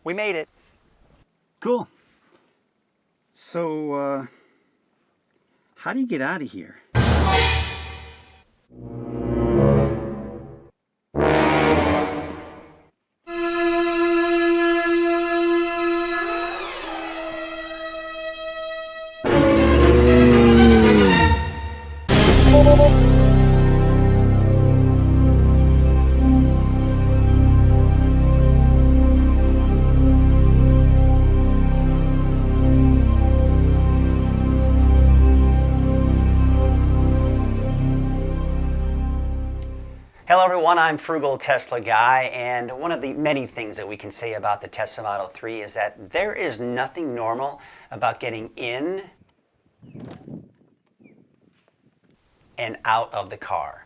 We made it. Cool. So, how do you get out of here? Hello everyone, I'm Frugal Tesla Guy, and one of the many things that we can say about the Tesla Model 3 is that there is nothing normal about getting in and out of the car.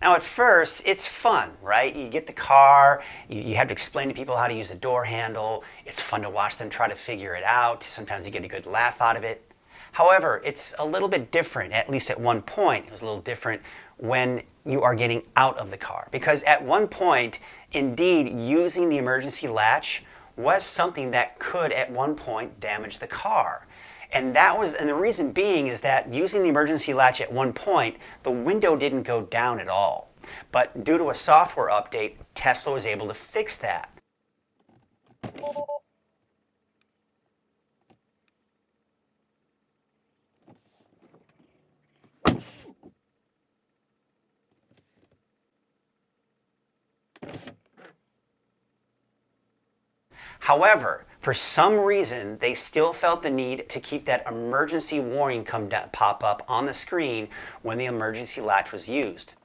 Now at first, it's fun, right? You get the car, you have to explain to people how to use the door handle. It's fun to watch them try to figure it out. Sometimes you get a good laugh out of it. However, it's a little bit different, at least at one point, it was a little different when you are getting out of the car. Because at one point, indeed, using the emergency latch was something that could at one point damage the car. And the reason being is that using the emergency latch at one point, the window didn't go down at all. But due to a software update, Tesla was able to fix that. However, for some reason, they still felt the need to keep that emergency warning pop up on the screen when the emergency latch was used.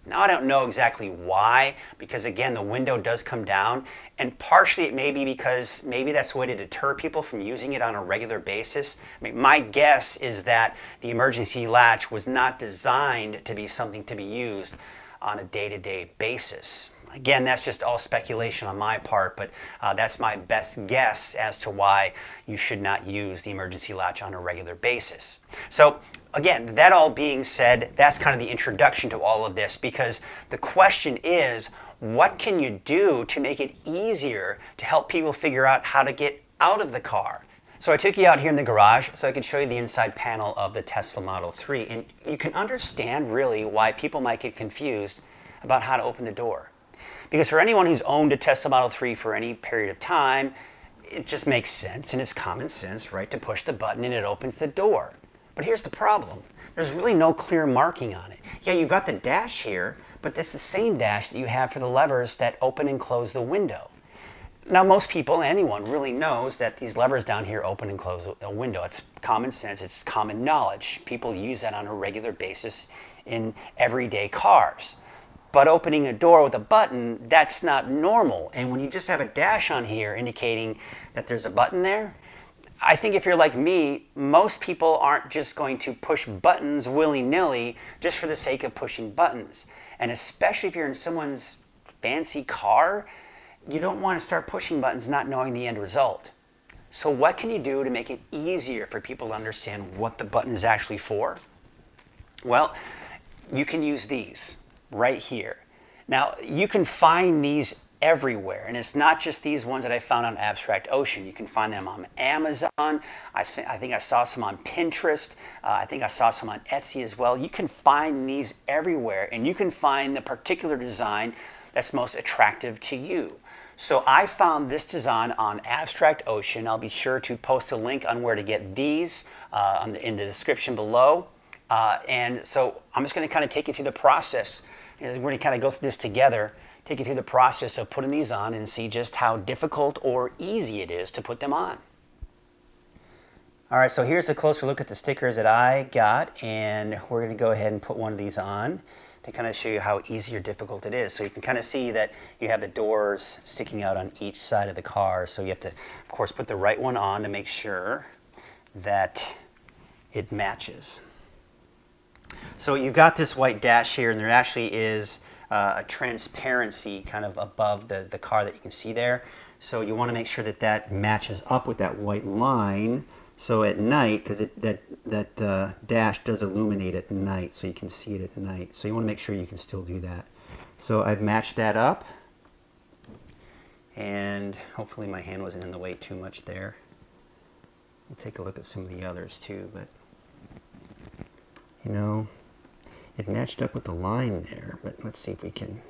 Now, I don't know exactly why, because again, the window does come down, and partially it may be because maybe that's a way to deter people from using it on a regular basis. I mean, my guess is that the emergency latch was not designed to be something to be used on a day-to-day basis. Again, that's just all speculation on my part, but that's my best guess as to why you should not use the emergency latch on a regular basis. So again, that all being said, that's kind of the introduction to all of this, because the question is, what can you do to make it easier to help people figure out how to get out of the car? So I took you out here in the garage so I could show you the inside panel of the Tesla Model 3, and you can understand really why people might get confused about how to open the door. Because for anyone who's owned a Tesla Model 3 for any period of time, it just makes sense, and it's common sense, right, to push the button and it opens the door. But here's the problem. There's really no clear marking on it. Yeah, you've got the dash here, but that's the same dash that you have for the levers that open and close the window. Now, most people, anyone really knows that these levers down here open and close a window. It's common sense, it's common knowledge. People use that on a regular basis in everyday cars. But opening a door with a button, that's not normal. And when you just have a dash on here indicating that there's a button there, I think if you're like me, most people aren't just going to push buttons willy-nilly just for the sake of pushing buttons. And especially if you're in someone's fancy car, you don't want to start pushing buttons not knowing the end result. So what can you do to make it easier for people to understand what the button is actually for? Well, you can use these right here. Now, you can find these everywhere, and it's not just these ones that I found on Abstract Ocean. You can find them on Amazon. I think I saw some on Pinterest. I think I saw some on Etsy as well. You can find these everywhere, and you can find the particular design that's most attractive to you. So I found this design on Abstract Ocean. I'll be sure to post a link on where to get these in the description below. And so I'm just going to kind of take you through the process. We're going to kind of go through this together, take you through the process of putting these on and see just how difficult or easy it is to put them on. All right, so here's a closer look at the stickers that I got, and we're going to go ahead and put one of these on to kind of show you how easy or difficult it is. So you can kind of see that you have the doors sticking out on each side of the car, so you have to, of course, put the right one on to make sure that it matches. So you've got this white dash here, and there actually is a transparency kind of above the car that you can see there. So you want to make sure that that matches up with that white line. So at night, because that dash does illuminate at night, so you can see it at night. So you want to make sure you can still do that. So I've matched that up, and hopefully my hand wasn't in the way too much there. We'll take a look at some of the others too, but you know, it matched up with the line there, but let's see if we can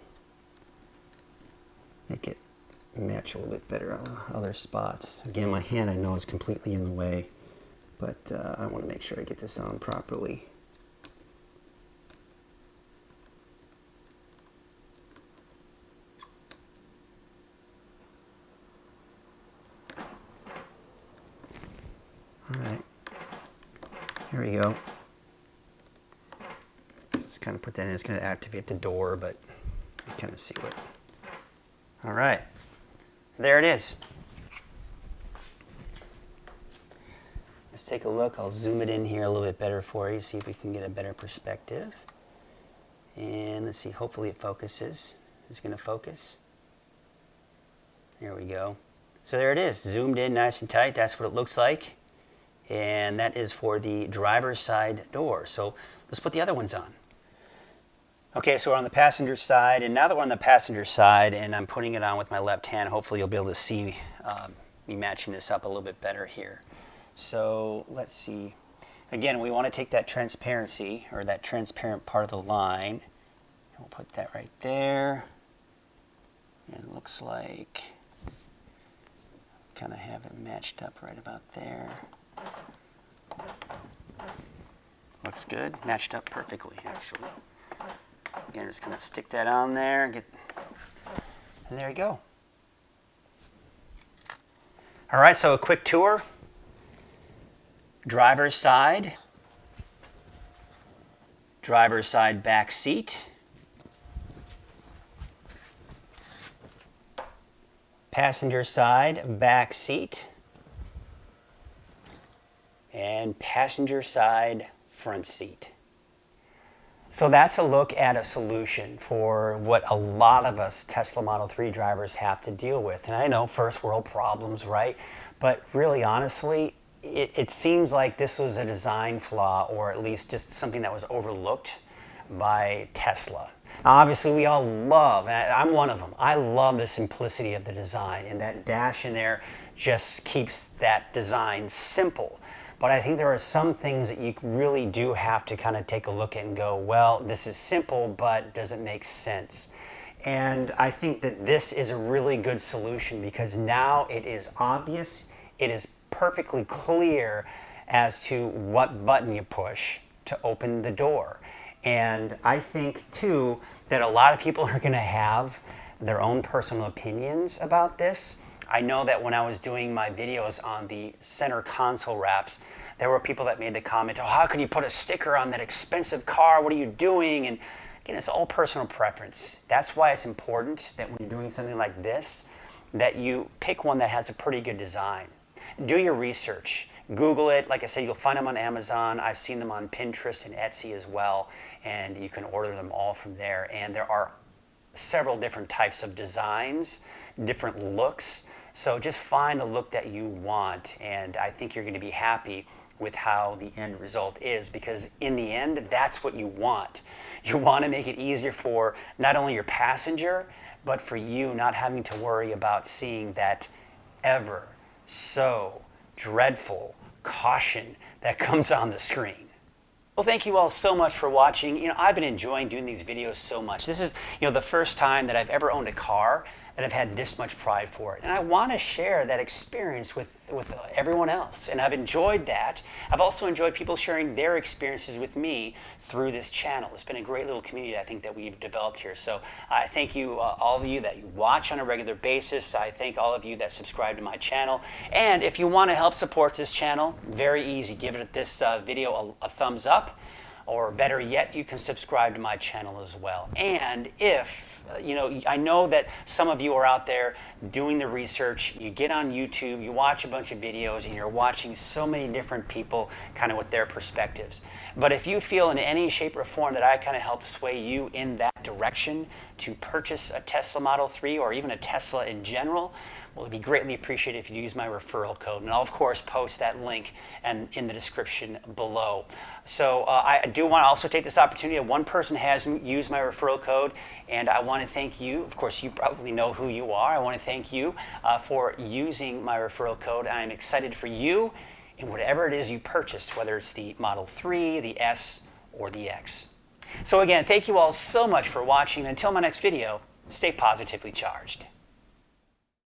make it match a little bit better on other spots. Again, my hand I know is completely in the way, but I want to make sure I get this on properly. All right, here we go. Just kind of put that in. It's going to activate the door, but you kind of see what. All right, so there it is. Let's take a look. I'll zoom it in here a little bit better for you, see if we can get a better perspective. And let's see, hopefully it focuses. Is it going to focus? There we go. So there it is, zoomed in nice and tight. That's what it looks like. And that is for the driver's side door. So let's put the other ones on. Okay, so we're on the passenger side, and now that we're on the passenger side and I'm putting it on with my left hand, hopefully you'll be able to see me matching this up a little bit better here. So let's see. Again, we want to take that transparency, or that transparent part of the line, and we'll put that right there. And it looks like kind of have it matched up right about there. Looks good, matched up perfectly actually. Again, just kind of stick that on there, and there you go. All right, so a quick tour. Driver's side back seat, passenger side back seat, and passenger side front seat. So that's a look at a solution for what a lot of us Tesla Model 3 drivers have to deal with. And I know first world problems, right? But really honestly, it seems like this was a design flaw, or at least just something that was overlooked by Tesla. Now, obviously we all love, and I'm one of them, I love the simplicity of the design, and that dash in there just keeps that design simple. But I think there are some things that you really do have to kind of take a look at and go, well, this is simple, but does it make sense? And I think that this is a really good solution, because now it is obvious, it is perfectly clear as to what button you push to open the door. And I think too that a lot of people are going to have their own personal opinions about this. I know that when I was doing my videos on the center console wraps, there were people that made the comment, oh, how can you put a sticker on that expensive car? What are you doing? And again, it's all personal preference. That's why it's important that when you're doing something like this, that you pick one that has a pretty good design. Do your research. Google it. Like I said, you'll find them on Amazon. I've seen them on Pinterest and Etsy as well, and you can order them all from there. And there are several different types of designs, different looks. So just find the look that you want, and I think you're going to be happy with how the end result is, because in the end, that's what you want. You want to make it easier for not only your passenger, but for you not having to worry about seeing that ever so dreadful caution that comes on the screen. Well, thank you all so much for watching. I've been enjoying doing these videos so much. This is, the first time that I've ever owned a car that I've had this much pride for it. And I want to share that experience with everyone else. And I've enjoyed that. I've also enjoyed people sharing their experiences with me through this channel. It's been a great little community, I think, that we've developed here. So I thank you, all of you that you watch on a regular basis. I thank all of you that subscribe to my channel. And if you want to help support this channel, very easy. Give it this video a thumbs up. Or better yet, you can subscribe to my channel as well. And if, I know that some of you are out there doing the research, you get on YouTube, you watch a bunch of videos, and you're watching so many different people kind of with their perspectives. But if you feel in any shape or form that I kind of help sway you in that direction to purchase a Tesla Model 3 or even a Tesla in general, Well, it'd be greatly appreciated if you use my referral code, and I'll of course post that link and in the description below. So I do want to also take this opportunity. One person has used my referral code, and I want to thank you. Of course, you probably know who you are. I want to thank you for using my referral code. I'm excited for you in whatever it is you purchased, whether it's the Model 3, the S, or the X. So again, thank you all so much for watching. Until my next video, stay positively charged.